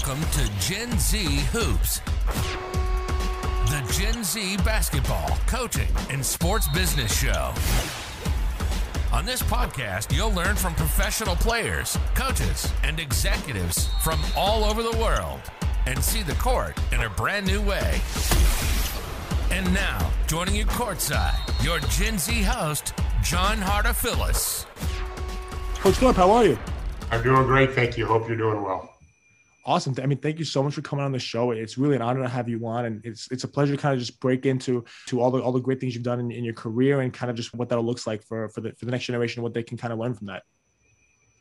Welcome to Gen Z Hoops, the Gen Z basketball, coaching, and sports business show. On this podcast, you'll learn from professional players, coaches, and executives from all over the world and see the court in a brand new way. And now, joining you courtside, your Gen Z host, John Hartofilis. Coach Thorpe, how are you? I'm doing great, thank you. Hope you're doing well. Awesome. I mean, thank you so much for coming on the show. It's really an honor to have you on, and it's a pleasure to kind of just break into all the great things you've done in your career and kind of just what that looks like for the next generation, what they can kind of learn from that.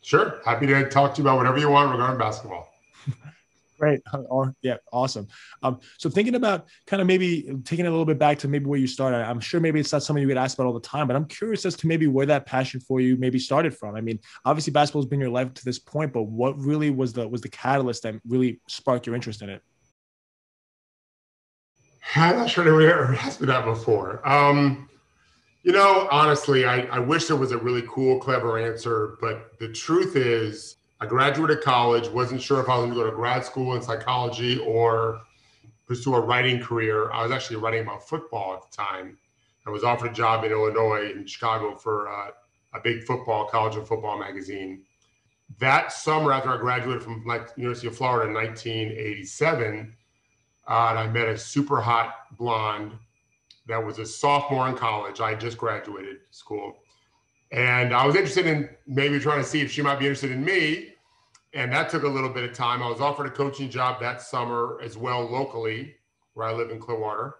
Sure. Happy to talk to you about whatever you want regarding basketball. Great. Yeah, awesome. So thinking about kind of maybe taking it a little bit back to maybe where you started, I'm sure maybe it's not something you get asked about all the time, but I'm curious as to maybe where that passion for you maybe started from. I mean, obviously basketball has been your life to this point, but what really was the catalyst that really sparked your interest in it? I'm not sure anyone ever asked me that before. Honestly, I wish there was a really cool, clever answer, but the truth is, I graduated college, wasn't sure if I was going to go to grad school in psychology or pursue a writing career. I was actually writing about football at the time. I was offered a job in Illinois, in Chicago, for a big college and football magazine. That summer, after I graduated from University of Florida in 1987, and I met a super hot blonde that was a sophomore in college. I had just graduated school. And I was interested in maybe trying to see if she might be interested in me. And that took a little bit of time. I was offered a coaching job that summer as well, locally, where I live in Clearwater.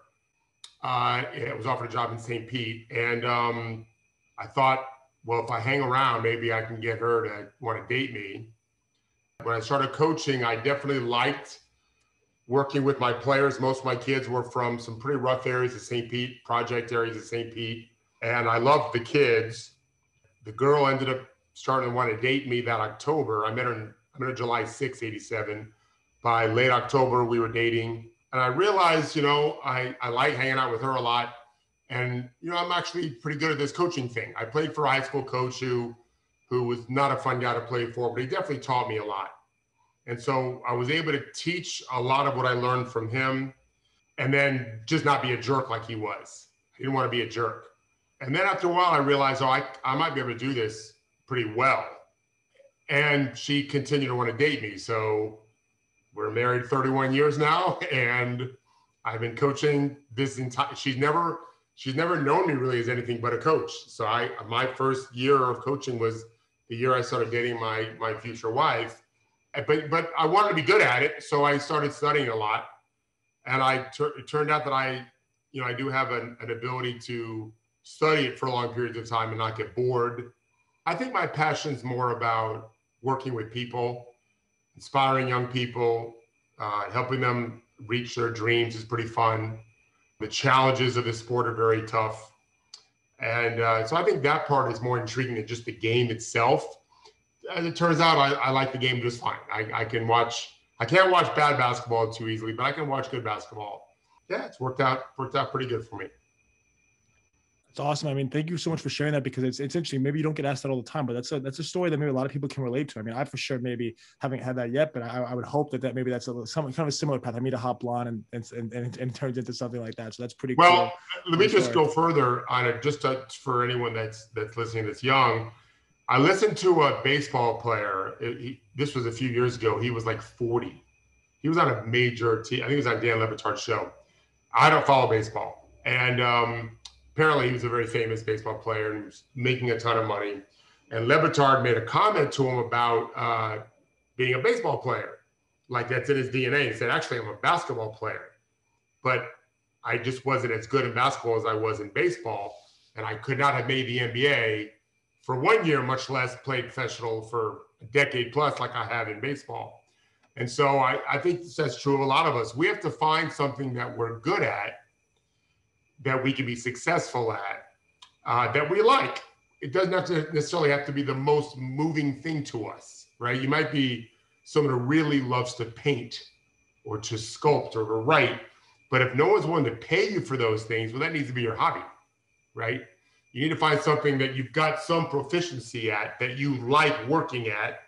I was offered a job in St. Pete. And I thought, well, if I hang around, maybe I can get her to want to date me. When I started coaching, I definitely liked working with my players. Most of my kids were from some pretty rough areas of St. Pete, project areas of St. Pete. And I loved the kids. The girl ended up starting to want to date me that October. I met her July 6, 87. By late October, we were dating. And I realized, I like hanging out with her a lot. And, I'm actually pretty good at this coaching thing. I played for a high school coach who was not a fun guy to play for, but he definitely taught me a lot. And so I was able to teach a lot of what I learned from him and then just not be a jerk like he was. He didn't want to be a jerk. And then after a while, I realized, I might be able to do this pretty well. And she continued to want to date me. So we're married 31 years now, and I've been coaching this entire. She's never known me really as anything but a coach. So my first year of coaching was the year I started dating my future wife. But I wanted to be good at it, so I started studying a lot. And it turned out that I do have an ability to study it for long periods of time and not get bored. I think my passion is more about working with people, inspiring young people, helping them reach their dreams is pretty fun. The challenges of the sport are very tough. And so I think that part is more intriguing than just the game itself. As it turns out, I like the game just fine. I can't watch bad basketball too easily, but I can watch good basketball. Yeah, it's worked out pretty good for me. It's awesome. I mean, thank you so much for sharing that, because it's interesting. Maybe you don't get asked that all the time, but that's a story that maybe a lot of people can relate to. I mean, I for sure maybe haven't had that yet, but I would hope that maybe that's some kind of a similar path. I meet a hot blonde and it turns into something like that. So that's pretty cool. Well, let me just go further on it, for anyone that's listening that's young. I listened to a baseball player. This was a few years ago. He was like 40. He was on a major team. I think it was on Dan Le Batard's show. I don't follow baseball. And apparently he was a very famous baseball player and was making a ton of money. And Le Batard made a comment to him about being a baseball player. Like, that's in his DNA. He said, actually, I'm a basketball player. But I just wasn't as good in basketball as I was in baseball. And I could not have made the NBA for 1 year, much less played professional for a decade plus like I have in baseball. And so I think that's true of a lot of us. We have to find something that we're good at, that we can be successful at, that we like. It doesn't necessarily have to be the most moving thing to us, right? You might be someone who really loves to paint or to sculpt or to write, but if no one's willing to pay you for those things, well, that needs to be your hobby, right? You need to find something that you've got some proficiency at, that you like working at,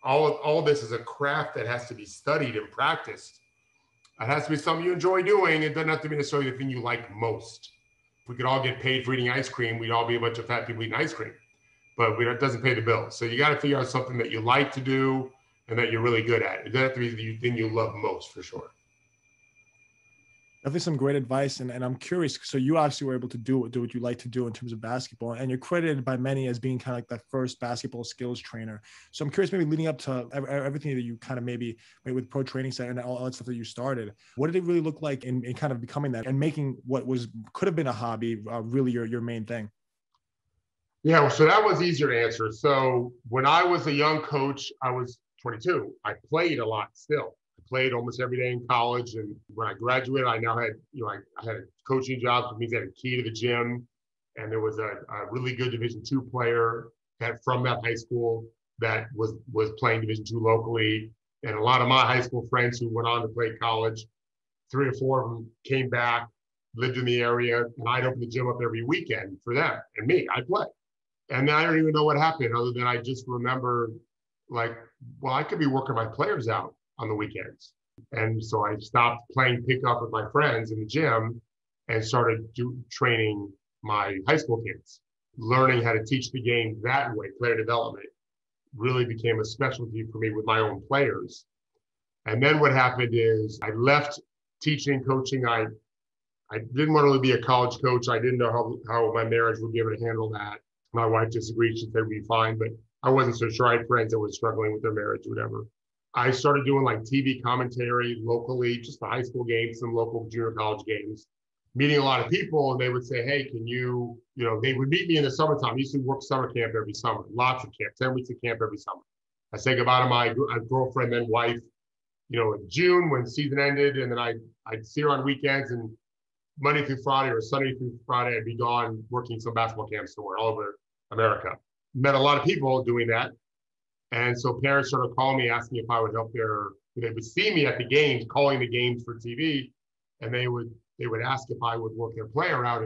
all of this is a craft that has to be studied and practiced. It has to be something you enjoy doing. It doesn't have to be necessarily the thing you like most. If we could all get paid for eating ice cream, we'd all be a bunch of fat people eating ice cream. But it doesn't pay the bills. So you got to figure out something that you like to do and that you're really good at. It doesn't have to be the thing you love most, for sure. Definitely some great advice. And I'm curious, so you obviously were able to do what you like to do in terms of basketball, and you're credited by many as being kind of like the first basketball skills trainer. So I'm curious, maybe leading up to everything that you kind of maybe with Pro Training Center and all that stuff that you started, what did it really look like in kind of becoming that and making what could have been a hobby really your main thing? Yeah, so that was easier to answer. So when I was a young coach, I was 22. I played a lot still. Played almost every day in college, and when I graduated, I now had, I had a coaching job, which means I had a key to the gym, and there was a really good Division II player from that high school that was playing Division II locally, and a lot of my high school friends who went on to play college, 3 or 4 of them came back, lived in the area, and I'd open the gym up every weekend for them and me. I'd play, and I don't even know what happened other than I just remember I could be working my players out on the weekends. And so I stopped playing pickup with my friends in the gym and started training my high school kids. Learning how to teach the game that way, player development, really became a specialty for me with my own players. And then what happened is I left teaching, coaching. I didn't want to be a college coach. I didn't know how my marriage would be able to handle that. My wife disagreed. She said we'd be fine, but I wasn't so sure. I had friends that were struggling with their marriage or whatever. I started doing TV commentary locally, just the high school games, some local junior college games, meeting a lot of people. And they would say, hey, can you, they would meet me in the summertime. I used to work summer camp every summer, lots of camp, 10 weeks of camp every summer. I say goodbye to my girlfriend, then wife, in June when the season ended. And then I'd see her on weekends, and Monday through Friday or Sunday through Friday, I'd be gone working some basketball camps somewhere all over America. Met a lot of people doing that. And so parents started calling me, asking if I would help they would see me at the games, calling the games for TV, and they would ask if I would work their player out.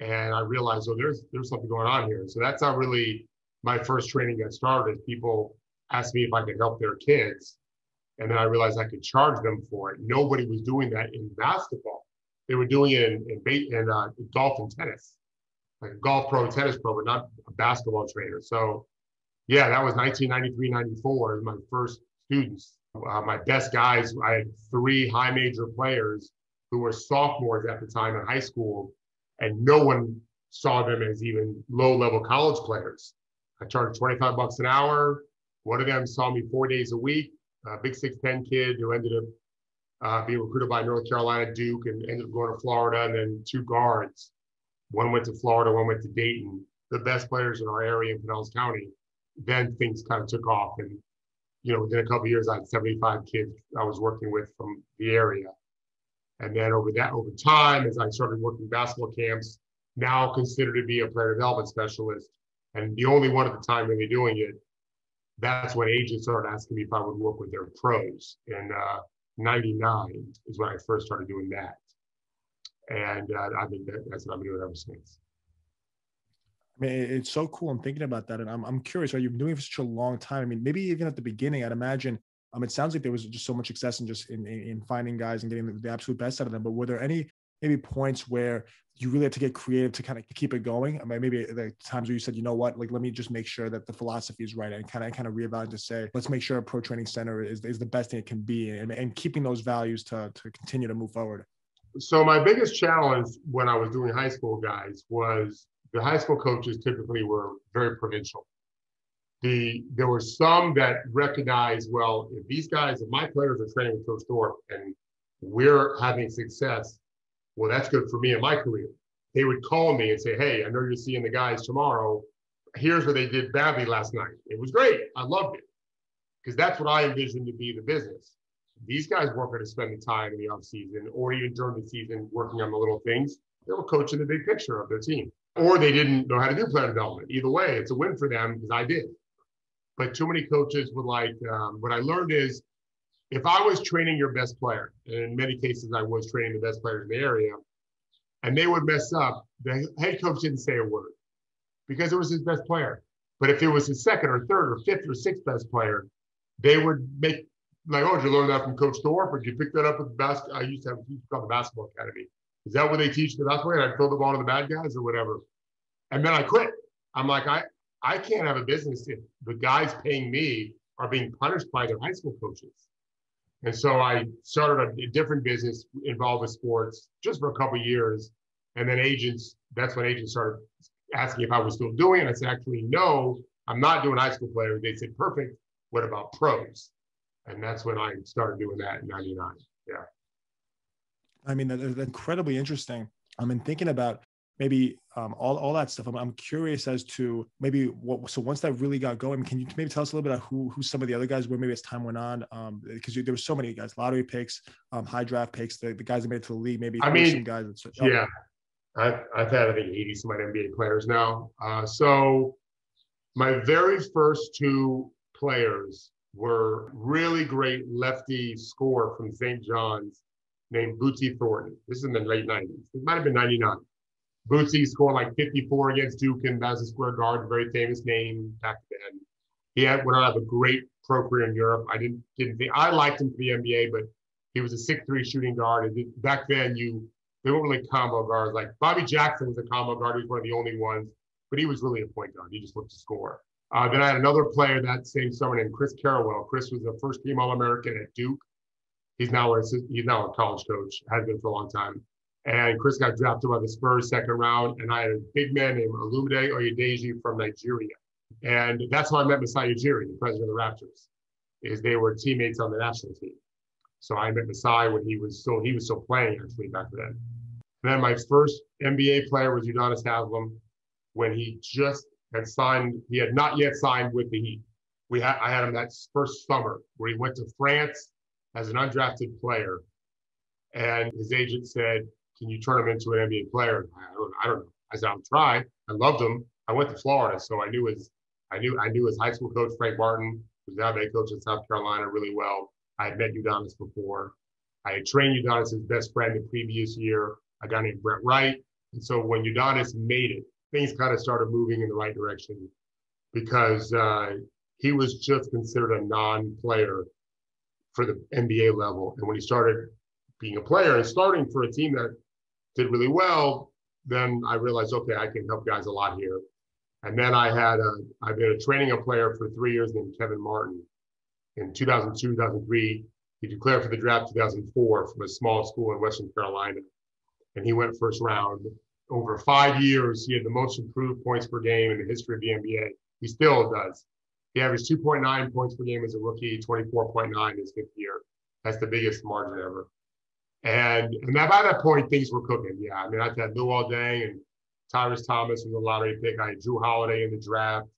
And I realized, there's something going on here. So that's how really my first training got started. People asked me if I could help their kids. And then I realized I could charge them for it. Nobody was doing that in basketball. They were doing it in golf and tennis, like a golf pro, tennis pro, but not a basketball trainer. So yeah, that was 1993, 94, my first students. My best guys, I had 3 high major players who were sophomores at the time in high school, and no one saw them as even low-level college players. I charged $25 an hour. One of them saw me 4 days a week, a big 6'10" kid who ended up being recruited by North Carolina, Duke, and ended up going to Florida, and then 2 guards. One went to Florida, one went to Dayton, the best players in our area in Pinellas County. Then things kind of took off, and within a couple of years, I had 75 kids I was working with from the area. And then over time, as I started working basketball camps, now considered to be a player development specialist, and the only one at the time really doing it, that's when agents started asking me if I would work with their pros. In '99 is when I first started doing that, and that's what I've been doing ever since. I mean, it's so cool. I'm thinking about that, and I'm curious. You've been doing it for such a long time. I mean, maybe even at the beginning, I'd imagine. It sounds like there was just so much success in finding guys and getting the absolute best out of them. But were there any maybe points where you really had to get creative to kind of keep it going? I mean, maybe the times where you said, you know what, let me just make sure that the philosophy is right, and kind of reevaluate to say, let's make sure a Pro Training Center is the best thing it can be, and keeping those values to continue to move forward. So my biggest challenge when I was doing high school guys was the high school coaches typically were very provincial. There were some that recognized, well, if my players are training with Coach Thorpe and we're having success, well, that's good for me in my career. They would call me and say, hey, I know you're seeing the guys tomorrow. Here's what they did badly last night. It was great. I loved it. Because that's what I envisioned to be the business. These guys weren't going to spend the time in the off season or even during the season working on the little things. They were coaching the big picture of their team. Or they didn't know how to do player development. Either way, it's a win for them because I did. But too many coaches would what I learned is if I was training your best player, and in many cases I was training the best players in the area, and they would mess up, the head coach didn't say a word because it was his best player. But if it was his second or third or fifth or sixth best player, they would make like, oh, did you learn that from Coach Thorpe, or did you pick that up with the basketball? I used to have called the basketball academy. Is that what they teach the basketball? And I'd throw the ball to the bad guys or whatever. And then I quit. I'm like, I can't have a business if the guys paying me are being punished by their high school coaches. And so I started a different business involved with sports just for a couple of years. And then that's when agents started asking if I was still doing it. I said, actually, no, I'm not doing high school players. They said, perfect. What about pros? And that's when I started doing that in 99. Yeah. I mean, that's incredibly interesting. I'm thinking about maybe all that stuff. I'm curious as to maybe so once that really got going, can you maybe tell us a little bit about who some of the other guys were, maybe as time went on? Because there were so many guys, lottery picks, high draft picks, the guys that made it to the league, maybe some guys. Yeah. I've had, I think, 80 some NBA players now. So my very first two players were really great lefty scorer from St. John's named Bootsy Thornton. This is in the late 90s. It might have been 99. Bootsy scored like 54 against Duke and Madison Square Garden, very famous name back then. He went on to have a great pro career in Europe. I didn't think I liked him for the NBA, but he was a 6'3" shooting guard. And back then, they weren't really combo guards. Like Bobby Jackson was a combo guard. He was one of the only ones, but he was really a point guard. He just looked to score. Then I had another player that same summer named Chris Carrawell. Chris was the first team All-American at Duke. He's now a college coach, has been for a long time. And Chris got drafted by the Spurs second round. And I had a big man named Olumide Oyedeji from Nigeria. And that's how I met Masai Ujiri, the president of the Raptors, they were teammates on the national team. So I met Masai when he was still playing actually back then. And then my first NBA player was Udonis Haslem when he just had signed. He had not yet signed with the Heat. I had him that first summer where he went to France as an undrafted player, and his agent said, "Can you turn him into an NBA player?" I don't know. I said, "I'll try." I loved him. I went to Florida, so I knew his high school coach Frank Martin, who's now head coach in South Carolina, really well. I had met Udonis before. I had trained Udonis' best friend the previous year, a guy named Brett Wright. And so when Udonis made it, things kind of started moving in the right direction because he was just considered a non-player for the NBA level. And when he started being a player and starting for a team that did really well, then I realized, okay, I can help guys a lot here. And then I've been training a player for 3 years named Kevin Martin. In 2002, 2003, he declared for the draft 2004 from a small school in Western Carolina. And he went first round. Over 5 years, he had the most improved points per game in the history of the NBA. He still does. He averaged 2.9 points per game as a rookie, 24.9 his fifth year. That's the biggest margin ever. And by that point, things were cooking. Yeah, I mean, I had Lou Aldang and Tyrese Thomas was a lottery pick. I had Drew Holiday in the draft.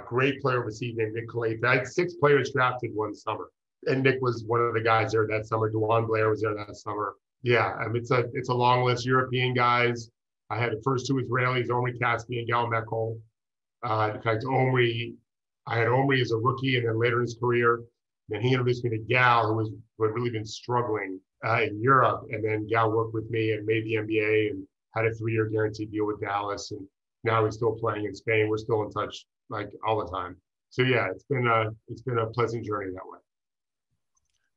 Great player overseas named Nick Calais. I had 6 players drafted one summer. And Nick was one of the guys there that summer. DeJuan Blair was there that summer. Yeah, I mean, it's a long list. European guys. I had the first 2 Israelis, Omri Kaspi and Gal Mekol. In fact, I had Omri as a rookie, and then later in his career, then he introduced me to Gal, who had really been struggling in Europe. And then Gal worked with me and made the NBA and had a 3-year guaranteed deal with Dallas. And now he's still playing in Spain. We're still in touch like all the time. So yeah, it's been a pleasant journey that way.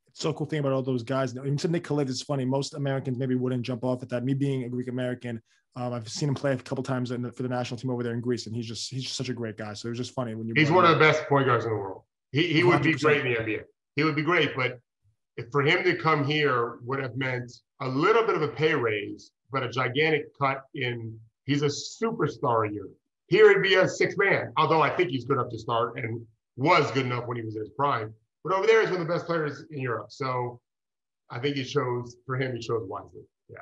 It's so cool thing about all those guys. Even to Nick Calais, it's funny. Most Americans maybe wouldn't jump off at that. Me being a Greek American, I've seen him play a couple times for the national team over there in Greece, and he's just such a great guy. So it was just funny when you. He's one of the best point guards in the world. He would be great in the NBA. He would be great, but for him to come here would have meant a little bit of a pay raise, but a gigantic cut in. He's a superstar in Europe. Here it'd be a 6 man, although I think he's good enough to start and was good enough when he was in his prime. But over there, he's one of the best players in Europe. So I think he chose wisely. Yeah.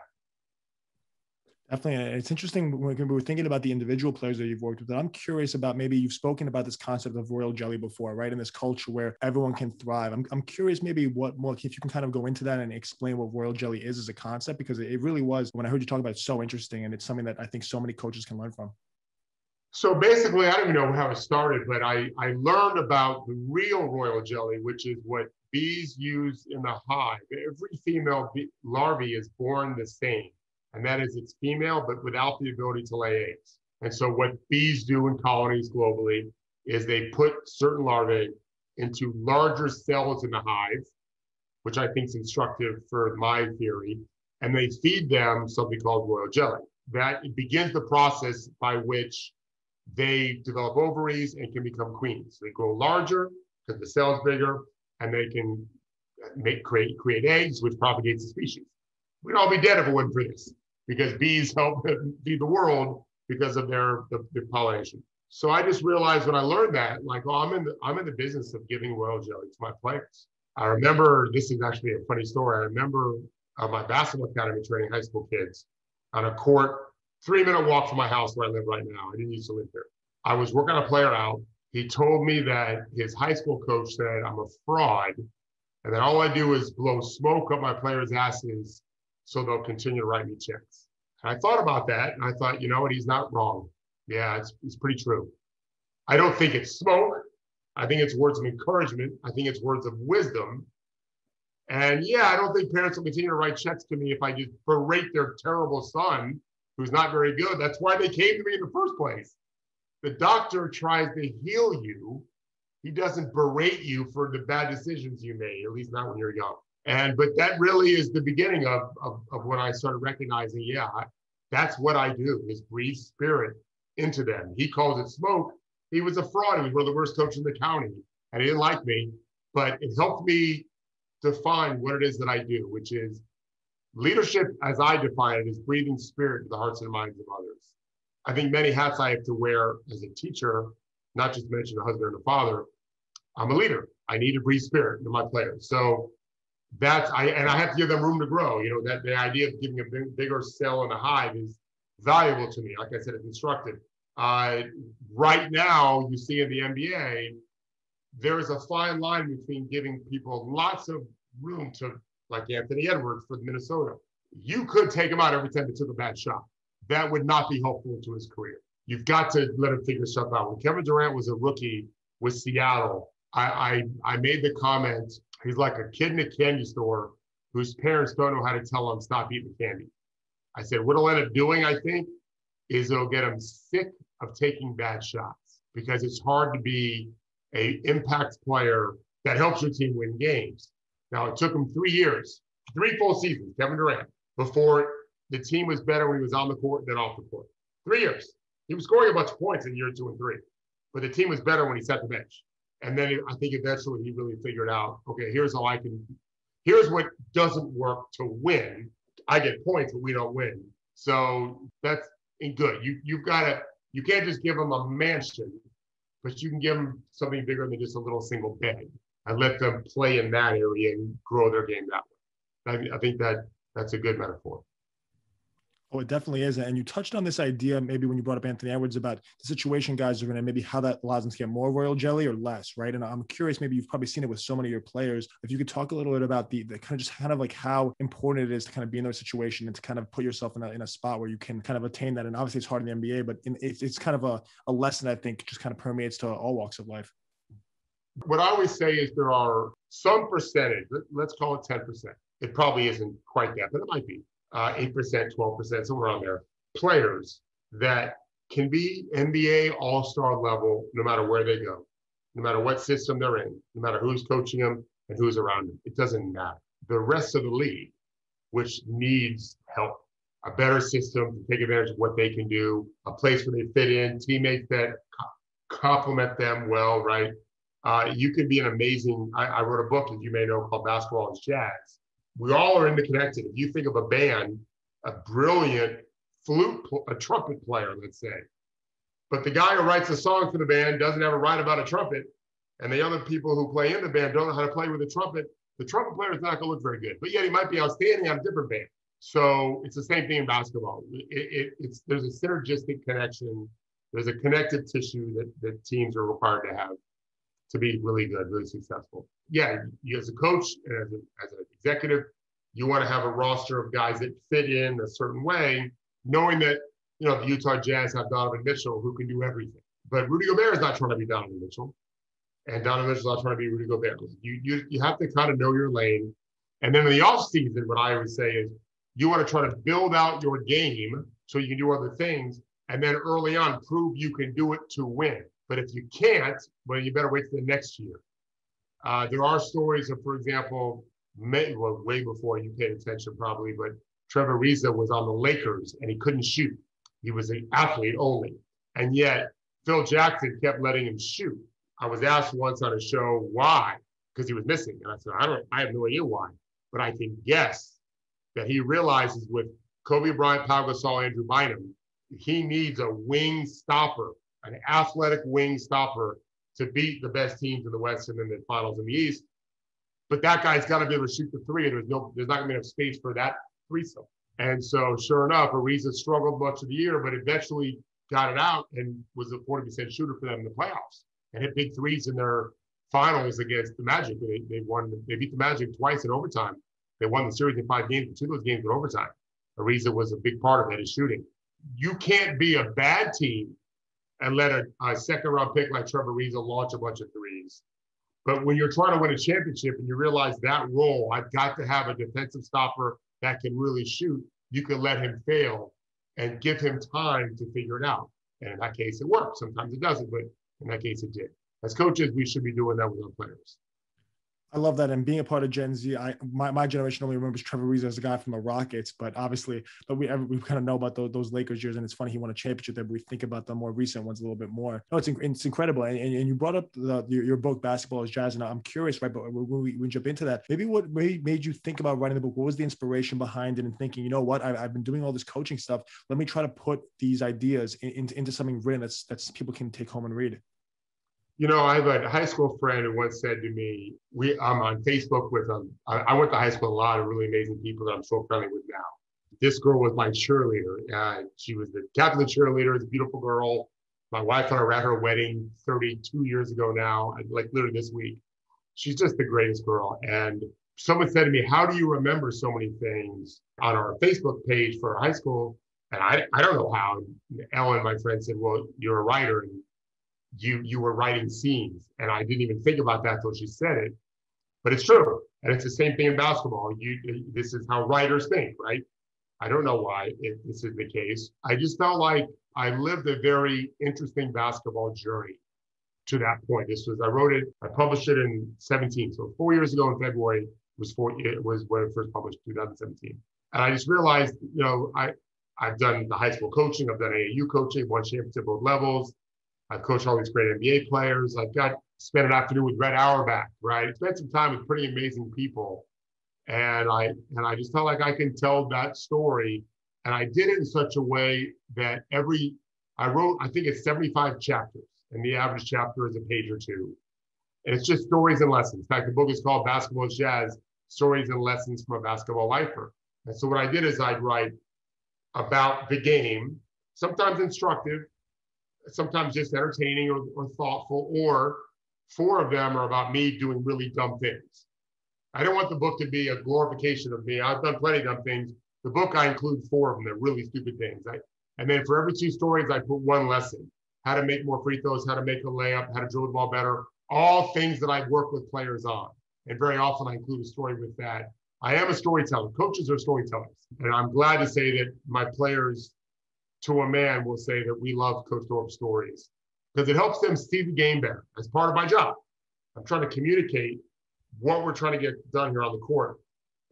Definitely. It's interesting when we're thinking about the individual players that you've worked with. I'm curious about, maybe you've spoken about this concept of royal jelly before, right? In this culture where everyone can thrive. I'm curious maybe what more, if you can kind of go into that and explain what royal jelly is as a concept, because it really was, when I heard you talk about it, so interesting. And it's something that I think so many coaches can learn from. So basically, I don't even know how it started, but I learned about the real royal jelly, which is what bees use in the hive. Every female larvae is born the same, and that is it's female, but without the ability to lay eggs. And so what bees do in colonies globally is they put certain larvae into larger cells in the hive, which I think is instructive for my theory, and they feed them something called royal jelly. That begins the process by which they develop ovaries and can become queens. They grow larger because the cell's bigger, and they can create eggs, which propagates the species. We'd all be dead if it wasn't for this, because bees help feed the world because of their pollination. So I just realized when I learned that, like, oh, I'm in the business of giving royal jelly to my players. I remember, this is actually a funny story. I remember my basketball academy training high school kids on a court, 3-minute walk from my house where I live right now. I didn't used to live there. I was working a player out. He told me that his high school coach said I'm a fraud, and that all I do is blow smoke up my players' asses so they'll continue to write me checks. And I thought about that, and I thought, you know what, he's not wrong. Yeah, it's pretty true. I don't think it's smoke. I think it's words of encouragement. I think it's words of wisdom. And yeah, I don't think parents will continue to write checks to me if I just berate their terrible son, who's not very good. That's why they came to me in the first place. The doctor tries to heal you. He doesn't berate you for the bad decisions you made, at least not when you're young. But that really is the beginning of when I started recognizing, yeah, that's what I do, is breathe spirit into them. He calls it smoke. He was a fraud. He was one of the worst coaches in the county, and he didn't like me, but it helped me define what it is that I do, which is leadership, as I define it, is breathing spirit into the hearts and minds of others. I think many hats I have to wear as a teacher, not just to mention a husband and a father. I'm a leader. I need to breathe spirit into my players. So I have to give them room to grow. You know, that the idea of giving a bigger cell in a hive is valuable to me. Like I said, it's instructive. Right now, you see in the NBA, there is a fine line between giving people lots of room to, like Anthony Edwards for Minnesota. You could take him out every time he took a bad shot. That would not be helpful to his career. You've got to let him figure stuff out. When Kevin Durant was a rookie with Seattle, I made the comment, he's like a kid in a candy store whose parents don't know how to tell him stop eating candy. I said, what it'll end up doing, I think, is it'll get him sick of taking bad shots, because it's hard to be an impact player that helps your team win games. Now, it took him 3 years, 3 full seasons, Kevin Durant, before the team was better when he was on the court than off the court. 3 years. He was scoring a bunch of points in year 2 and 3, but the team was better when he sat the bench. And then I think eventually he really figured out, okay, here's what doesn't work to win. I get points, but we don't win. So that's good. You can't just give them a mansion, but you can give them something bigger than just a little single bed and let them play in that area and grow their game that way. I think that's a good metaphor. Oh, it definitely is. And you touched on this idea, maybe when you brought up Anthony Edwards, about the situation guys are in, and maybe how that allows them to get more royal jelly or less, right? And I'm curious, maybe you've probably seen it with so many of your players. If you could talk a little bit about the kind of like how important it is to kind of be in their situation and to kind of put yourself in a spot where you can kind of attain that. And obviously it's hard in the NBA, but it's kind of a lesson I think just kind of permeates to all walks of life. What I always say is there are some percentage, let's call it 10%. It probably isn't quite that, but it might be. 8%, 12%, somewhere on there, players that can be NBA all-star level no matter where they go, no matter what system they're in, no matter who's coaching them and who's around them. It doesn't matter. The rest of the league, which needs help, a better system to take advantage of what they can do, a place where they fit in, teammates that complement them well, right? You can be an amazing, I wrote a book, as you may know, called Basketball is Jazz. We all are interconnected. If you think of a band, a brilliant a trumpet player, let's say, but the guy who writes the song for the band doesn't ever write about a trumpet, and the other people who play in the band don't know how to play with a trumpet, the trumpet player is not going to look very good, but yet he might be outstanding on a different band. So it's the same thing in basketball. There's a synergistic connection. There's a connective tissue that teams are required to have to be really good, really successful. Yeah, you as a coach and as an executive, you want to have a roster of guys that fit in a certain way, knowing that, the Utah Jazz have Donovan Mitchell who can do everything. But Rudy Gobert is not trying to be Donovan Mitchell, and Donovan Mitchell's not trying to be Rudy Gobert. You have to kind of know your lane. And then in the offseason, what I always say is you want to try to build out your game so you can do other things, and then early on prove you can do it to win. But if you can't, well, you better wait for the next year. There are stories of, for example, way before you paid attention probably, but Trevor Ariza was on the Lakers and he couldn't shoot. He was an athlete only. And yet Phil Jackson kept letting him shoot. I was asked once on a show why, because he was missing. And I said, I have no idea why, but I can guess that he realizes with Kobe Bryant, Pau Gasol, Andrew Bynum, he needs a wing stopper, an athletic wing stopper to beat the best teams in the West and then the finals in the East. But that guy's got to be able to shoot the three, and there's not going to be enough space for that threesome. And so, sure enough, Ariza struggled much of the year, but eventually got it out and was a 40% shooter for them in the playoffs and hit big threes in their finals against the Magic. They beat the Magic twice in overtime. They won the series in 5 games, and 2 of those games were overtime. Ariza was a big part of that, his shooting. You can't be a bad team and let a second-round pick like Trevor Ariza launch a bunch of threes. But when you're trying to win a championship and you realize that role, I've got to have a defensive stopper that can really shoot, you can let him fail and give him time to figure it out. And in that case, it works. Sometimes it doesn't, but in that case, it did. As coaches, we should be doing that with our players. I love that. And being a part of Gen Z, my generation only remembers Trevor Ariza as a guy from the Rockets, but obviously, we kind of know about those Lakers years, and it's funny he won a championship there, but we think about the more recent ones a little bit more. No, it's incredible. And you brought up your book, Basketball is Jazz, and I'm curious, right, but when we jump into that, maybe what made you think about writing the book? What was the inspiration behind it and thinking, you know what, I've been doing all this coaching stuff. Let me try to put these ideas into something written that's people can take home and read. You know, I have a high school friend who once said to me, I'm on Facebook with I went to high school with a lot of really amazing people that I'm so friendly with now. This girl was my cheerleader. She was the captain of the cheerleaders, a beautiful girl. My wife and I were at her wedding 32 years ago now, like literally this week. She's just the greatest girl. And someone said to me, how do you remember so many things on our Facebook page for high school? And I don't know how. And Ellen, my friend, said, well, you're a writer. And you were writing scenes, and I didn't even think about that until she said it, but it's true. And it's the same thing in basketball. This is how writers think, right? I don't know why this is the case. I just felt like I lived a very interesting basketball journey to that point. I published it in 17. So 4 years ago in February it was when it first published, 2017. And I just realized, you know, I've done the high school coaching, I've done AAU coaching, won championship at both levels. I've coached all these great NBA players. Spent an afternoon with Red Auerbach, right? Spent some time with pretty amazing people. And I just felt like I can tell that story. And I did it in such a way that I wrote, I think it's 75 chapters. And the average chapter is a page or two. And it's just stories and lessons. In fact, the book is called Basketball is Jazz, Stories and Lessons from a Basketball Lifer. And so what I did is I'd write about the game, sometimes instructive, sometimes just entertaining or thoughtful, or 4 of them are about me doing really dumb things. I don't want the book to be a glorification of me. I've done plenty of dumb things. The book, I include 4 of them. They're really stupid things. And then for every 2 stories, I put 1 lesson: how to make more free throws, how to make a layup, how to drill the ball better, all things that I've worked with players on. And very often I include a story with that. I am a storyteller. Coaches are storytellers. And I'm glad to say that my players, to a man, will say that we love Coach Thorpe's stories because it helps them see the game better. As part of my job, I'm trying to communicate what we're trying to get done here on the court,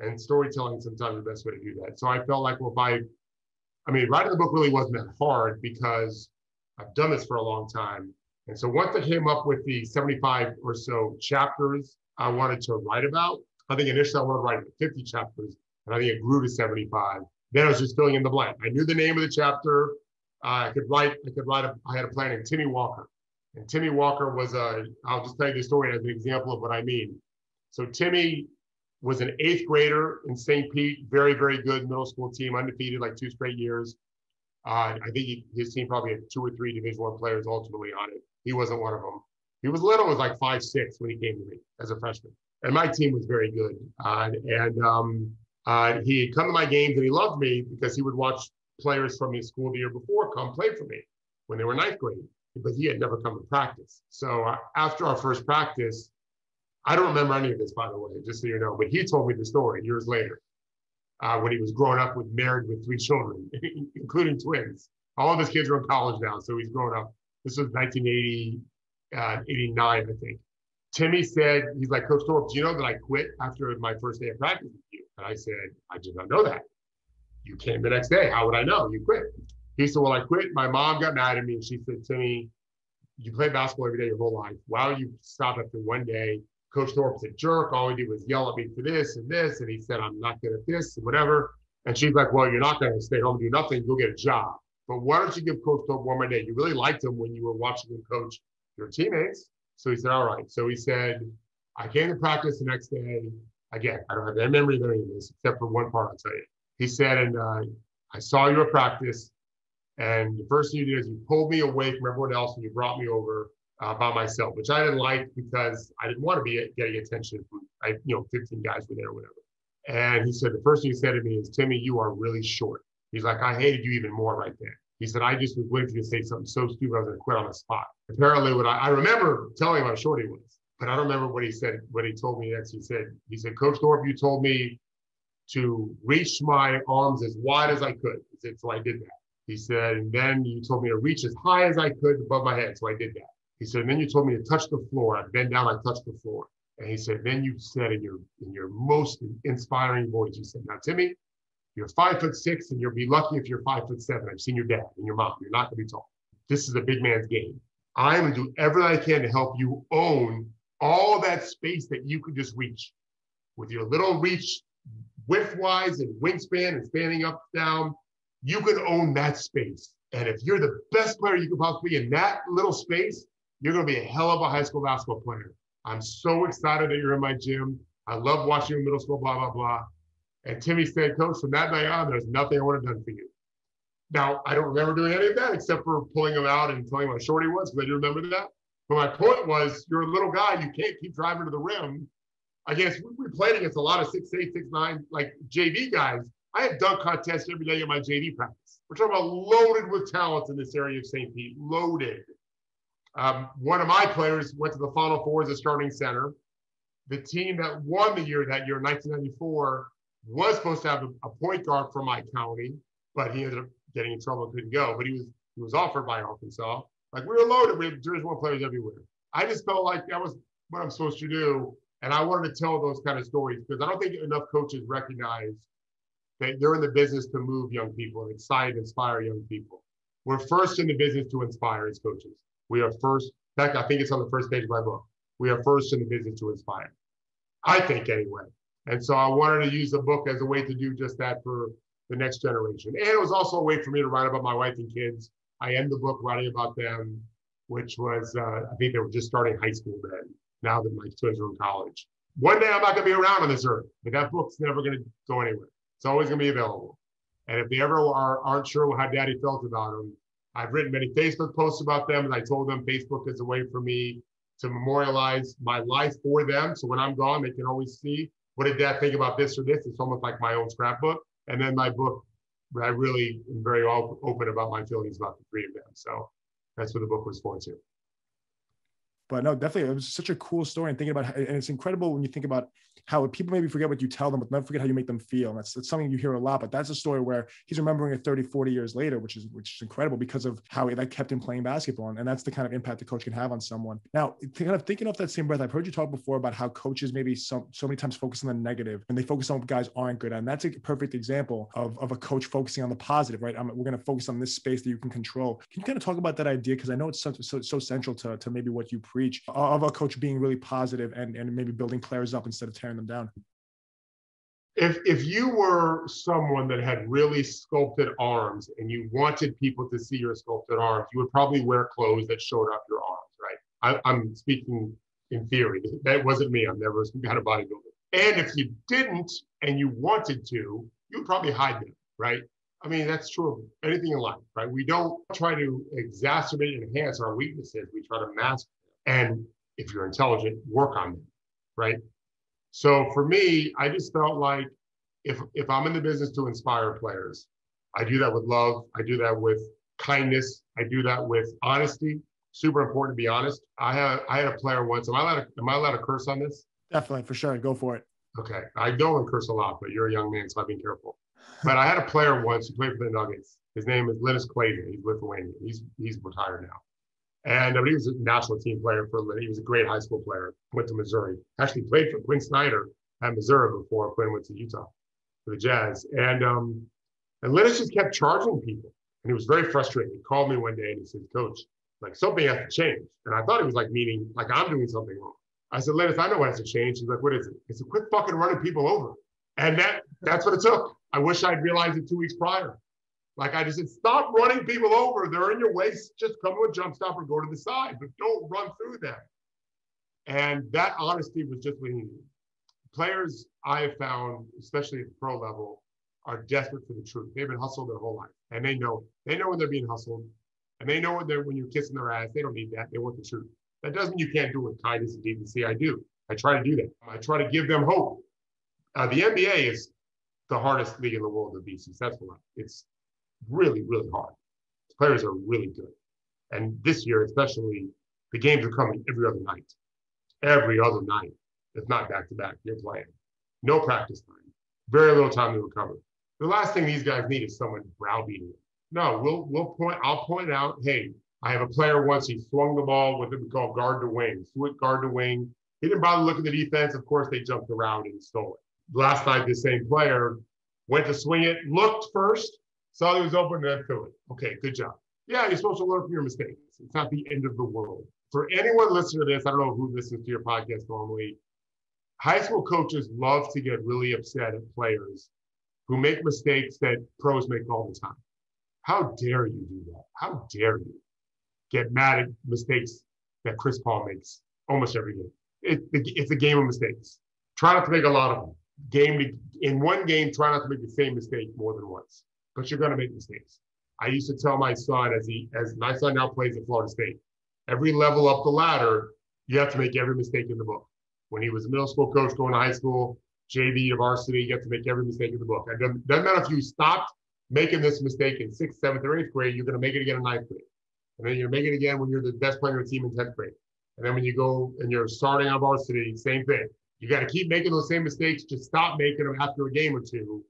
and storytelling is sometimes the best way to do that. So I felt like, well, writing the book really wasn't that hard because I've done this for a long time. And so once I came up with the 75 or so chapters I wanted to write about, I think initially I wanted to write 50 chapters, and I think it grew to 75. Then I was just filling in the blank. I knew the name of the chapter. I had a plan named Timmy Walker. And Timmy Walker was I'll just tell you the story as an example of what I mean. So Timmy was an 8th grader in St. Pete, very, very good middle school team, undefeated like 2 straight years. I think his team probably had 2 or 3 Division I players ultimately on it. He wasn't one of them. He was little, was like 5'6" when he came to me as a freshman. And my team was very good. He had come to my games and he loved me because he would watch players from his school the year before come play for me when they were 9th grade, but he had never come to practice. So after our first practice, I don't remember any of this, by the way, just so you know, but he told me the story years later when he was growing up married with 3 children, including twins. All of his kids are in college now, so he's grown up. This was 1989, I think. Timmy said, he's like, Coach Thorpe, do you know that I quit after my first day of practice with you? And I said, I did not know that. You came the next day. How would I know? You quit. He said, well, I quit. My mom got mad at me and she said, Timmy, you played basketball every day your whole life. Why would you stop after one day? Coach Thorpe's a jerk. All he did was yell at me for this and this. And he said, I'm not good at this and whatever. And she's like, well, you're not going to stay home and do nothing. You'll get a job. But why don't you give Coach Thorpe one more day? You really liked him when you were watching him coach your teammates. So he said, all right. So he said, I came to practice the next day. Again, I don't have any memory of any of this, except for one part I'll tell you. He said, and I saw you at practice. And the first thing you did is you pulled me away from everyone else and you brought me over by myself, which I didn't like because I didn't want to be getting attention from, 15 guys were there or whatever. And he said, the first thing he said to me is, Timmy, you are really short. He's like, I hated you even more right there. He said, I just was waiting for you to say something so stupid I was going to quit on the spot. Apparently, I remember telling him how short he was, but I don't remember what he said, what he told me next. He said, Coach Thorpe, you told me to reach my arms as wide as I could. He said, so I did that. He said, and then you told me to reach as high as I could above my head. So I did that. He said, and then you told me to touch the floor. I bent down, I touched the floor. And he said, then you said in your most inspiring voice, you said, now, Timmy, you're 5'6", and you'll be lucky if you're 5'7". I've seen your dad and your mom. You're not going to be tall. This is a big man's game. I'm going to do everything I can to help you own all that space that you could just reach. With your little reach, width-wise and wingspan and standing up, down, you can own that space. And if you're the best player you could possibly be in that little space, you're going to be a hell of a high school basketball player. I'm so excited that you're in my gym. I love watching you in middle school, blah, blah, blah. And Timmy said, Coach, from that night on, there's nothing I would have done for you. Now, I don't remember doing any of that except for pulling him out and telling him how short he was, because I do remember that. But my point was, you're a little guy. You can't keep driving to the rim. I guess we played against a lot of 6'8", 6'9", like JV guys. I had dunk contests every day at my JV practice. We're talking about loaded with talent in this area of St. Pete, loaded. One of my players went to the Final Four as a starting center. The team that won the year, that year, 1994, was supposed to have a point guard from my county, but he ended up getting in trouble and couldn't go. But he was offered by Arkansas. Like, we were loaded. We had Division I players everywhere. I just felt like that was what I'm supposed to do. And I wanted to tell those kind of stories because I don't think enough coaches recognize that they're in the business to move young people and excite, inspire young people. We're first in the business to inspire as coaches. We are first. In fact, I think it's on the first page of my book. We are first in the business to inspire. I think anyway. And so I wanted to use the book as a way to do just that for the next generation. And it was also a way for me to write about my wife and kids. I end the book writing about them, which was, I think they were just starting high school then. Now that my kids are in college. One day I'm not going to be around on this earth, but that book's never going to go anywhere. It's always going to be available. And if they ever aren't sure how Daddy felt about them, I've written many Facebook posts about them, and I told them Facebook is a way for me to memorialize my life for them. So when I'm gone, they can always see, what did Dad think about this or this? It's almost like my own scrapbook. And then my book, I really am very open about my feelings about the three of them. So that's what the book was for too. But no, definitely, it was such a cool story. And thinking about, and it's incredible when you think about how people maybe forget what you tell them, but never forget how you make them feel. And that's something you hear a lot. But that's a story where he's remembering it 30, 40 years later, which is incredible because of how that kept him playing basketball. And that's the kind of impact the coach can have on someone. Now, kind of thinking off that same breath, I've heard you talk before about how coaches maybe so many times focus on the negative and they focus on what guys aren't good at. And that's a perfect example of a coach focusing on the positive, right? We're going to focus on this space that you can control. Can you kind of talk about that idea? Because I know it's so central to maybe what you preach, of a coach being really positive and maybe building players up instead of tearing them down. If you were someone that had really sculpted arms and you wanted people to see your sculpted arms, you would probably wear clothes that showed off your arms, right? I'm speaking in theory. That wasn't me. I've never had a bodybuilder. And if you didn't and you wanted to, you would probably hide them, right? I mean, that's true of anything in life, right? We don't try to exacerbate and enhance our weaknesses. We try to mask them. And if you're intelligent, work on them, right? So for me, I just felt like if I'm in the business to inspire players, I do that with love. I do that with kindness. I do that with honesty. Super important to be honest. I had a player once. Am I allowed to curse on this? Definitely, for sure. Go for it. Okay. I don't curse a lot, but you're a young man, so I've been careful. But I had a player once who played for the Nuggets. His name is Linus Clayton. He's Lithuanian. He's retired now. And he was a national team player for a little. He was a great high school player. Went to Missouri. Actually played for Quinn Snyder at Missouri before Quinn went to Utah for the Jazz. And Linus just kept charging people. And he was very frustrated. He called me one day and he said, Coach, like something has to change. And I thought he was like meaning like I'm doing something wrong. I said, Linus, I know what has to change. He's like, what is it? He said, quit fucking running people over. And that's what it took. I wish I'd realized it 2 weeks prior. Like I just said, stop running people over. They're in your way. Just come to a jump stop or go to the side, but don't run through them. And that honesty was just what he needed. Players I have found, especially at the pro level, are desperate for the truth. They've been hustled their whole life, and they know when they're being hustled, and they know when you're kissing their ass. They don't need that. They want the truth. That doesn't mean you can't do it with kindness and decency. I do. I try to do that. I try to give them hope. The NBA is the hardest league in the world to be successful in. It's really, really hard. The players are really good. And this year, especially, the games are coming every other night. Every other night. If not back-to-back, you're playing. No practice time. Very little time to recover. The last thing these guys need is someone browbeating them. No, I'll point out, hey, I have a player once, he swung the ball with what we call guard to wing. Switch guard to wing. He didn't bother looking at the defense. Of course, they jumped around and stole it. Last night, the same player went to swing it, looked first, saw it was open, and then threw it. Okay, good job. Yeah, you're supposed to learn from your mistakes. It's not the end of the world. For anyone listening to this, I don't know who listens to your podcast normally, high school coaches love to get really upset at players who make mistakes that pros make all the time. How dare you do that? How dare you get mad at mistakes that Chris Paul makes almost every game? It's a game of mistakes. Try not to make a lot of them. In one game, try not to make the same mistake more than once, but you're going to make mistakes. I used to tell my son as my son now plays at Florida State, every level up the ladder, you have to make every mistake in the book. When he was a middle school coach going to high school, JV to varsity, you have to make every mistake in the book. It doesn't matter if you stopped making this mistake in 6th, 7th, or 8th grade, you're going to make it again in 9th grade. And then you're making it again when you're the best player on the team in 10th grade. And then when you go and you're starting on varsity, same thing. You got to keep making those same mistakes. Just stop making them after a game or two,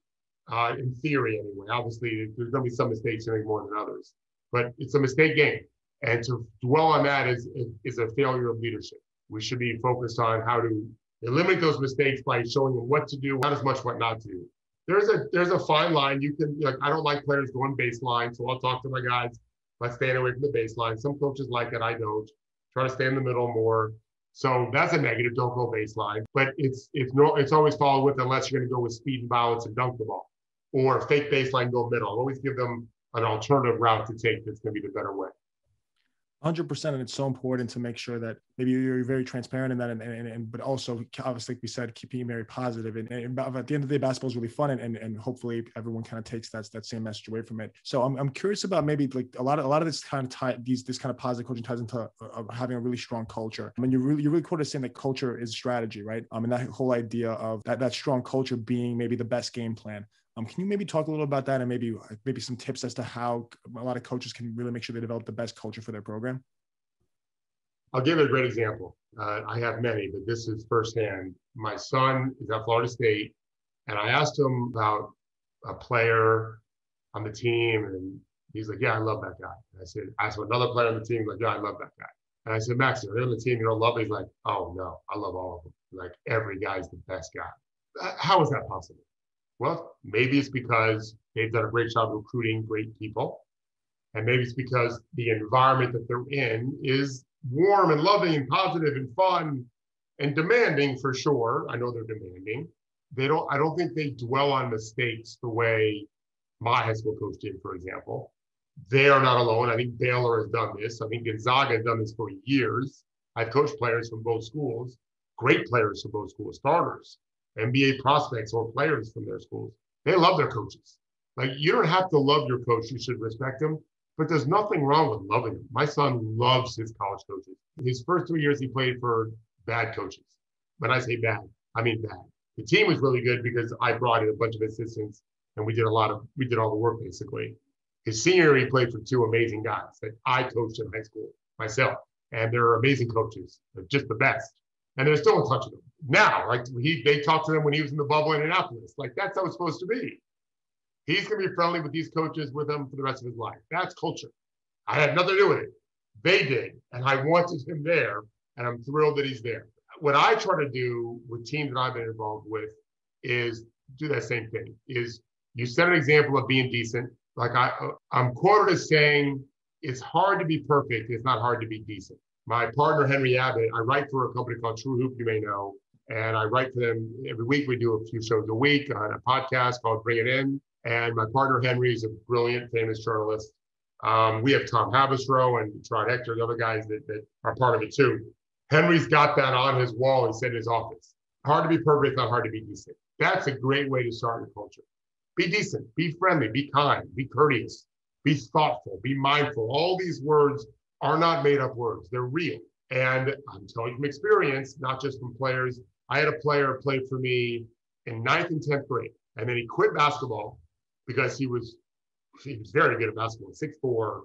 in theory anyway. Obviously, there's going to be some mistakes you make more than others. But it's a mistake game. And to dwell on that is a failure of leadership. We should be focused on how to eliminate those mistakes by showing them what to do, not as much what not to do. There's a fine line. You can, like, I don't like players going baseline, so I'll talk to my guys. Let's stay away from the baseline. Some coaches like it, I don't. Try to stay in the middle more. So that's a negative. Don't go baseline. But it's always followed with, unless you're going to go with speed and violence and dunk the ball, or fake baseline, go middle. I'll always give them an alternative route to take that's going to be the better way. 100%, and it's so important to make sure that maybe you're very transparent in that, and but also, obviously, like we said, keeping it very positive. And at the end of the day, basketball is really fun, and hopefully everyone kind of takes that same message away from it. So I'm curious about maybe like a lot of this kind of this kind of positive coaching ties into having a really strong culture. I mean, you're really quoted saying that culture is strategy, right? And that whole idea of that strong culture being maybe the best game plan. Can you maybe talk a little about that, and maybe some tips as to how a lot of coaches can really make sure they develop the best culture for their program? I'll give you a great example. I have many, but this is firsthand. My son is at Florida State, and I asked him about a player on the team, and he's like, yeah, I love that guy. And I said, another player on the team, like, yeah, I love that guy. And I said, Max, are they on the team you don't love? He's like, oh, no, I love all of them. Like, every guy's the best guy. How is that possible? Well, maybe it's because they've done a great job recruiting great people. And maybe it's because the environment that they're in is warm and loving and positive and fun and demanding, for sure. I know they're demanding. I don't think they dwell on mistakes the way my high school coach did, for example. They are not alone. I think Baylor has done this. I think Gonzaga has done this for years. I've coached players from both schools, great players from both schools, starters, NBA prospects or players from their schools. They love their coaches. Like, you don't have to love your coach. You should respect him. But there's nothing wrong with loving him. My son loves his college coaches. His first 2 years, he played for bad coaches. When I say bad, I mean bad. The team was really good because I brought in a bunch of assistants, and we did all the work, basically. His senior year, he played for two amazing guys that I coached in high school myself. And they're amazing coaches. They're just the best. And they're still in touch with him. Now, like, they talked to him when he was in the bubble in Indianapolis. Like, that's how it's supposed to be. He's going to be friendly with these coaches with them for the rest of his life. That's culture. I had nothing to do with it. They did. And I wanted him there. And I'm thrilled that he's there. What I try to do with teams that I've been involved with is do that same thing. Is you set an example of being decent. Like I'm quoted as saying, it's hard to be perfect. It's not hard to be decent. My partner, Henry Abbott, I write for a company called True Hoop, you may know. And I write for them every week. We do a few shows a week on a podcast called Bring It In. And my partner, Henry, is a brilliant, famous journalist. We have Tom Habisrow and Trot Hector, the other guys that are part of it too. Henry's got that on his wall. He said in his office. Hard to be perfect, not hard to be decent. That's a great way to start your culture. Be decent, be friendly, be kind, be courteous, be thoughtful, be mindful. All these words are not made up words. They're real. And I'm telling you from experience, not just from players. I had a player play for me in 9th and 10th grade. And then he quit basketball because he was very good at basketball, 6'4",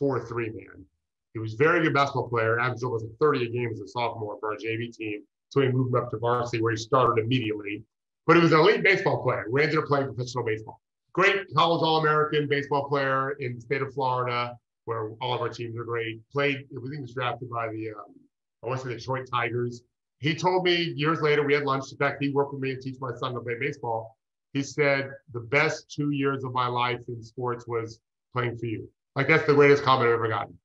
4'3" man. He was a very good basketball player, averaged almost 30 a game as a sophomore for our JV team. So he moved up to varsity where he started immediately. But he was an elite baseball player. We ended up playing professional baseball. Great college All-American baseball player in the state of Florida, where all of our teams are great. He was drafted by the Detroit Tigers. He told me years later, we had lunch. In fact, he worked with me and teach my son to play baseball. He said, the best 2 years of my life in sports was playing for you. Like, that's the greatest comment I've ever gotten.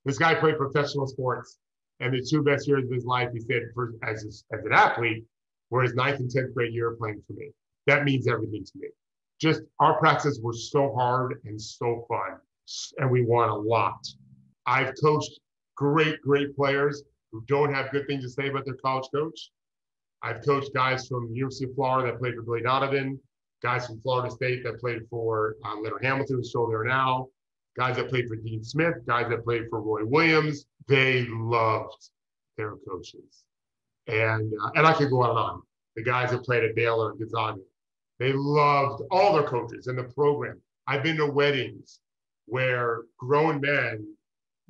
This guy played professional sports, and the 2 best years of his life, he said, as an athlete, were his 9th and 10th grade year playing for me. That means everything to me. Just our practices were so hard and so fun, and we won a lot. I've coached great players who don't have good things to say about their college coach. I've coached guys from the University of Florida that played for Billy Donovan, guys from Florida State that played for Leonard Hamilton, who's still there now, guys that played for Dean Smith, guys that played for Roy Williams. They loved their coaches. And I could go on and on. The guys that played at Baylor and Gonzaga, they loved all their coaches and the program. I've been to weddings where grown men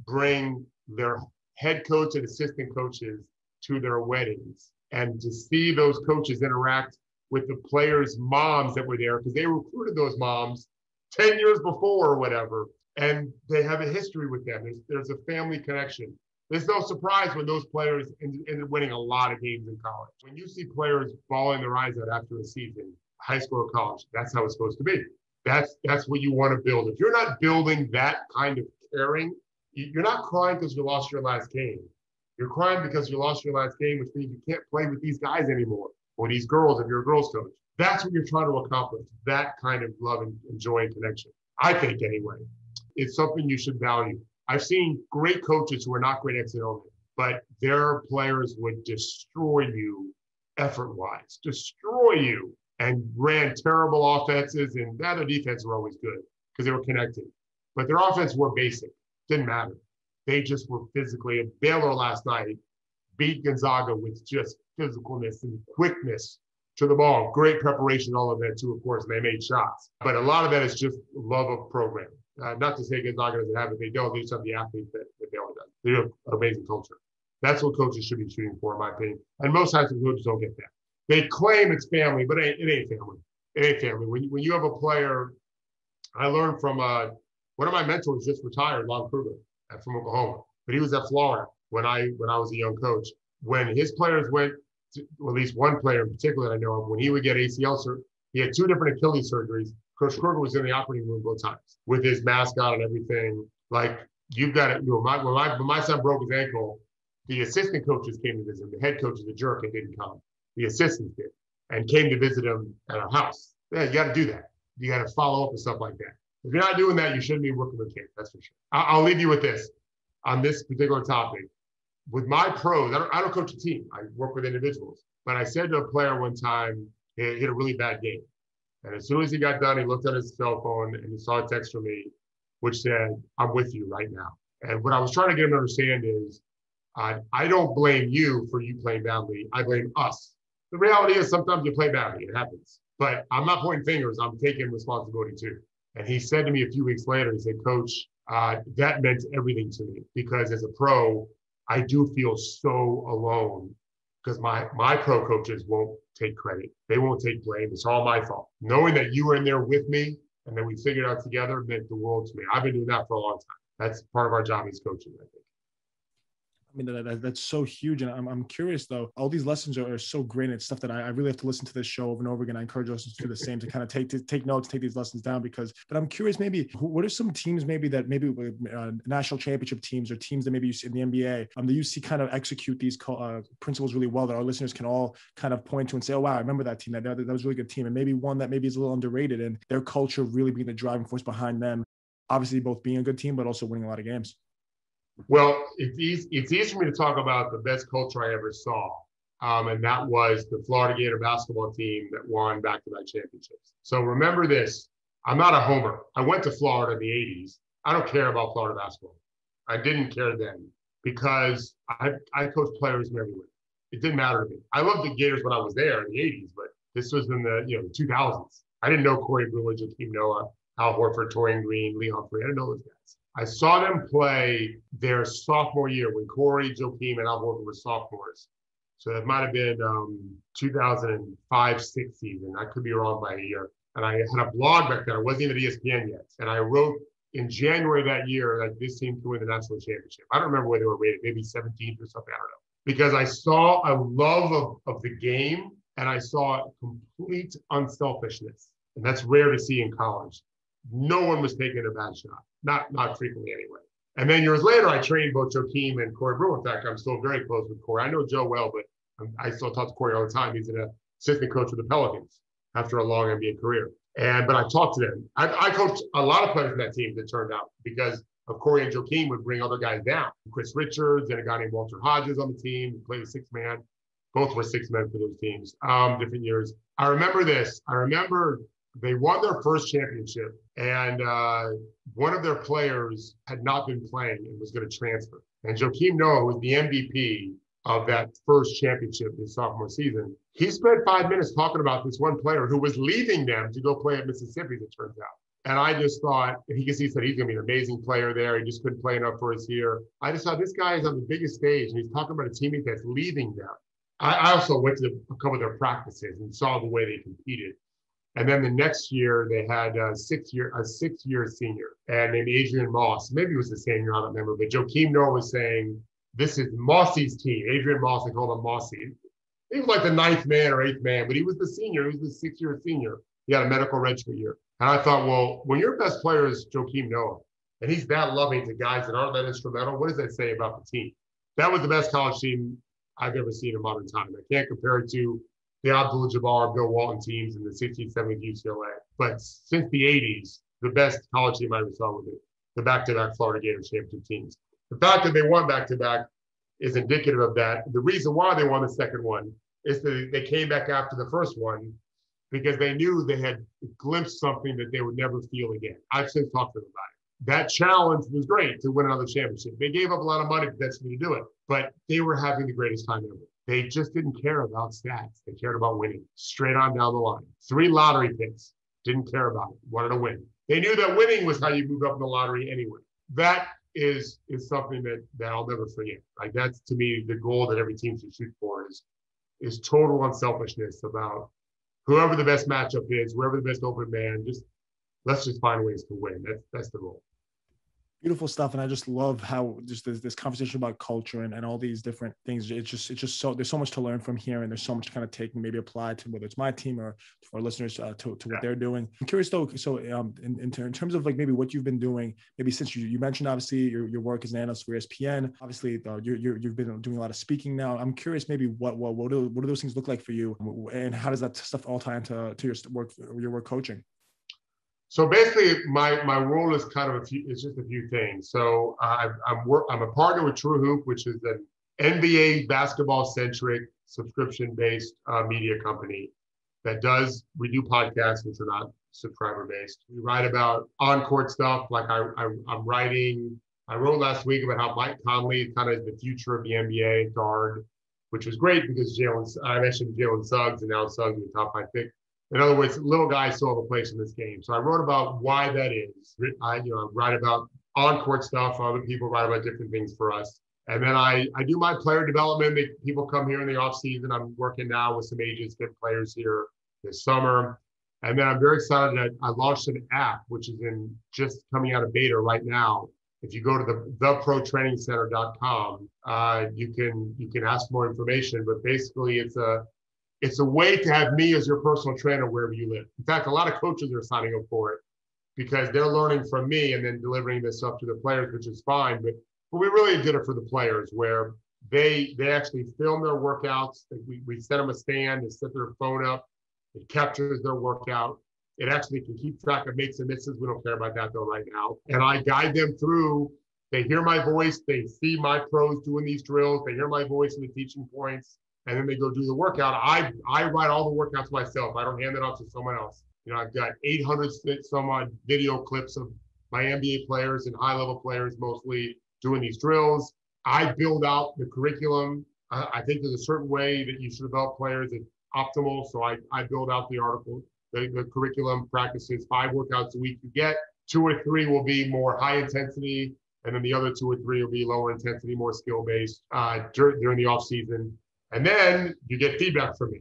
bring their head coach and assistant coaches to their weddings. And to see those coaches interact with the players' moms that were there, because they recruited those moms 10 years before or whatever, and they have a history with them. There's a family connection. There's no surprise when those players ended up winning a lot of games in college. When you see players bawling their eyes out after a season, high school or college, that's how it's supposed to be. That's what you want to build. If you're not building that kind of caring, you're not crying because you lost your last game. You're crying because you lost your last game, which means you can't play with these guys anymore, or these girls if you're a girls coach. That's what you're trying to accomplish, that kind of love and joy and connection. I think anyway, it's something you should value. I've seen great coaches who are not great exit only, but their players would destroy you effort-wise, destroy you, and ran terrible offenses, and their defense were always good because they were connected. But their offense were basic, didn't matter. They just were physically. And Baylor last night beat Gonzaga with just physicalness and quickness to the ball. Great preparation, all of that too, of course, and they made shots. But a lot of that is just love of program. Not to say Gonzaga doesn't have it. They don't. They just have the athletes that Baylor does. They have an amazing culture. That's what coaches should be shooting for, in my opinion. And most high school coaches don't get that. They claim it's family, but it ain't family. It ain't family. When you have a player, I learned from one of my mentors just retired, Lon Kruger, from Oklahoma, but he was at Florida when I was a young coach. When his players went, or at least one player in particular that I know of, when he would get ACL surgery, he had 2 different Achilles surgeries. Coach Kruger was in the operating room both times with his mask on and everything. Like, you've got to, when my son broke his ankle, the assistant coaches came to visit him. The head coach is a jerk and didn't come. The assistants did and came to visit him at our house. Yeah, you got to do that. You got to follow up with stuff like that. If you're not doing that, you shouldn't be working with kids. That's for sure. I'll leave you with this on this particular topic. With my pros, I don't coach a team. I work with individuals. But I said to a player one time, he had a really bad game. And as soon as he got done, he looked at his cell phone and he saw a text from me, which said, "I'm with you right now." And what I was trying to get him to understand is, I don't blame you for you playing badly. I blame us. The reality is sometimes you play badly. It happens. But I'm not pointing fingers. I'm taking responsibility too. And he said to me a few weeks later, he said, "Coach, that meant everything to me, because as a pro, I do feel so alone because my pro coaches won't take credit. They won't take blame. It's all my fault. Knowing that you were in there with me and that we figured it out together meant the world to me." I've been doing that for a long time. That's part of our job as coaching, I think. I mean, that's so huge. And I'm curious though, all these lessons are so great. And it's stuff that I really have to listen to this show over and over again. I encourage listeners to do the same, to kind of take notes, take these lessons down, but I'm curious, maybe what are some teams maybe national championship teams or teams that maybe you see in the NBA that you see kind of execute these principles really well, that our listeners can all kind of point to and say, oh, wow, I remember that team. That was a really good team. And maybe one that maybe is a little underrated, and their culture really being the driving force behind them, obviously both being a good team, but also winning a lot of games. Well, it's easy for me to talk about the best culture I ever saw. And that was the Florida Gator basketball team that won back-to-back championships. So remember this, I'm not a homer. I went to Florida in the 80s. I don't care about Florida basketball. I didn't care then because I coached players from everywhere. It didn't matter to me. I loved the Gators when I was there in the 80s, but this was in the 2000s. I didn't know Corey Brewer, Joakim Noah, Al Horford, Torian Green, Lee Humphrey. I didn't know those guys. I saw them play their sophomore year when Corey, Joakim, and Al Horford were sophomores. So that might have been 2005-06 season. I could be wrong by a year. And I had a blog back then. I wasn't even at ESPN yet. And I wrote in January of that year that this team could win the national championship. I don't remember where they were rated, maybe 17th or something. I don't know. Because I saw a love of the game, and I saw complete unselfishness. And that's rare to see in college. No one was taking a bad shot, not frequently anyway. And then years later, I trained both Joakim and Corey Brewer. In fact, I'm still very close with Corey. I know Joe well, but I still talk to Corey all the time. He's an assistant coach with the Pelicans after a long NBA career. But I talked to them. I coached a lot of players in that team that turned out because of Corey and Joakim would bring other guys down. Chris Richards and a guy named Walter Hodges on the team who played a six-man. Both were six men for those teams, different years. I remember this. I remember they won their first championship, and one of their players had not been playing and was going to transfer. And Joakim Noah was the MVP of that first championship his sophomore season. He spent 5 minutes talking about this one player who was leaving them to go play at Mississippi, as it turns out. And I just thought, he said he's going to be an amazing player there. He just couldn't play enough for us here. I just thought, this guy is on the biggest stage, and he's talking about a teammate that's leaving them. I also went to a couple of their practices and saw the way they competed. And then the next year, they had a six-year senior, and named Adrian Moss. Maybe it was the same year, I don't remember. But Joakim Noah was saying, this is Mossy's team. Adrian Moss, they called him Mossy. He was like the 9th man or 8th man, but he was the senior. He was the 6-year senior. He had a medical redshirt year. And I thought, well, when your best player is Joakim Noah, and he's that loving to guys that aren't that instrumental, what does that say about the team? That was the best college team I've ever seen in modern time. I can't compare it to the Abdul-Jabbar, Bill Walton teams in the 60s, 70s UCLA. But since the 80s, the best college team I ever saw was the back-to-back Florida Gators championship teams. The fact that they won back-to-back is indicative of that. The reason why they won the second one is that they came back after the first one because they knew they had glimpsed something that they would never feel again. I've since talked to them about it. That challenge was great to win another championship. They gave up a lot of money potentially to do it, but they were having the greatest time ever. They just didn't care about stats. They cared about winning straight on down the line. 3 lottery picks, didn't care about it, wanted to win. They knew that winning was how you moved up in the lottery anyway. That is something that I'll never forget. Like, that's, to me, the goal that every team should shoot for is total unselfishness about whoever the best matchup is, whoever the best open man, let's just find ways to win. That's the goal. Beautiful stuff. And I just love how just this conversation about culture and all these different things. It's just so, there's so much to learn from here, and there's so much to kind of take and maybe apply to whether it's my team or for listeners to what they're doing. I'm curious though. So in terms of like maybe what you've been doing, maybe since you mentioned obviously your work as an analyst for ESPN, obviously you've been doing a lot of speaking now. I'm curious maybe what do those things look like for you, and how does that stuff all tie into your work coaching? So basically, my role is kind of it's just a few things. So I'm a partner with True Hoop, which is an NBA basketball-centric, subscription-based media company we do podcasts, which are not subscriber-based. We write about on-court stuff, like I'm writing. I wrote last week about how Mike Conley kind of is the future of the NBA guard, which was great because I mentioned Jalen Suggs, and now Suggs is the top 5 pick. In other words, little guys still have a place in this game. So I wrote about why that is. I write about on-court stuff. Other people write about different things for us. And then I do my player development. People come here in the off-season. I'm working now with some agents, get players here this summer. And then I'm very excited that I launched an app, which is just coming out of beta right now, if you go to theprotrainingcenter.com, you can ask more information. But basically, it's a way to have me as your personal trainer wherever you live. In fact, a lot of coaches are signing up for it because they're learning from me and then delivering this up to the players, which is fine. But we really did it for the players, where they actually film their workouts. We set them a stand, they set their phone up, it captures their workout. It actually can keep track of makes and misses. We don't care about that though right now. And I guide them through. They hear my voice. They see my pros doing these drills. They hear my voice in the teaching points, and then they go do the workout. I write all the workouts myself. I don't hand it off to someone else. I've got 800 some odd video clips of my NBA players and high-level players mostly doing these drills. I build out the curriculum. I think there's a certain way that you should develop players that's optimal. So I build out the article. The curriculum practices 5 workouts a week you get. 2 or 3 will be more high intensity, and then the other 2 or 3 will be lower intensity, more skill based during the off season. And then you get feedback from me.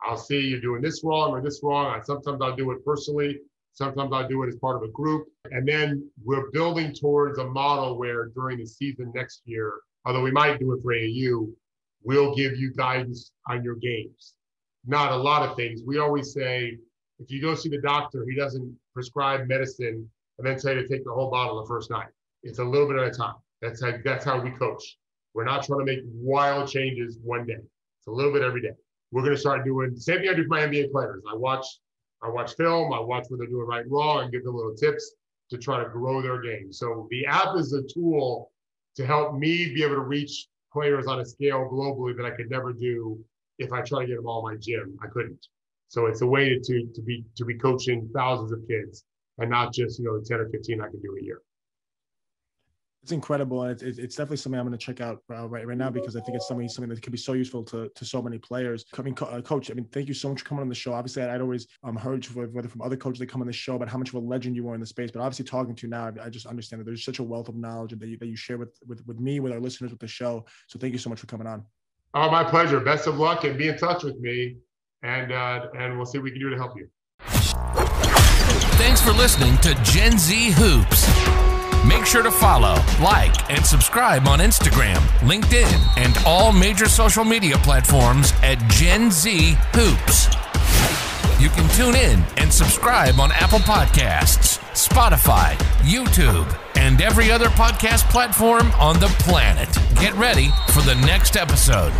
I'll see you're doing this wrong or this wrong. Sometimes I'll do it personally. Sometimes I'll do it as part of a group. And then we're building towards a model where during the season next year, although we might do it for AAU, we'll give you guidance on your games. Not a lot of things. We always say, if you go see the doctor, he doesn't prescribe medicine and then say to take the whole bottle the first night. It's a little bit at a time. That's how we coach. We're not trying to make wild changes one day. It's a little bit every day. We're going to start doing the same thing I do for my NBA players. I watch film. I watch what they're doing right and wrong and give them little tips to try to grow their game. So the app is a tool to help me be able to reach players on a scale globally that I could never do if I try to get them all in my gym. I couldn't. So it's a way to be coaching thousands of kids and not just 10 or 15 I can do a year. It's incredible. And it's definitely something I'm going to check out right now, because I think it's something that could be so useful to so many players. Coach, thank you so much for coming on the show. Obviously, I'd always heard whether from other coaches that come on the show about how much of a legend you were in the space, but obviously talking to you now, I just understand that there's such a wealth of knowledge that you share with me, with our listeners, with the show. So thank you so much for coming on. Oh, my pleasure. Best of luck, and be in touch with me, and we'll see what we can do to help you. Thanks for listening to Gen Z Hoops. Make sure to follow, like, and subscribe on Instagram, LinkedIn, and all major social media platforms at Gen Z Hoops. You can tune in and subscribe on Apple Podcasts, Spotify, YouTube, and every other podcast platform on the planet. Get ready for the next episode.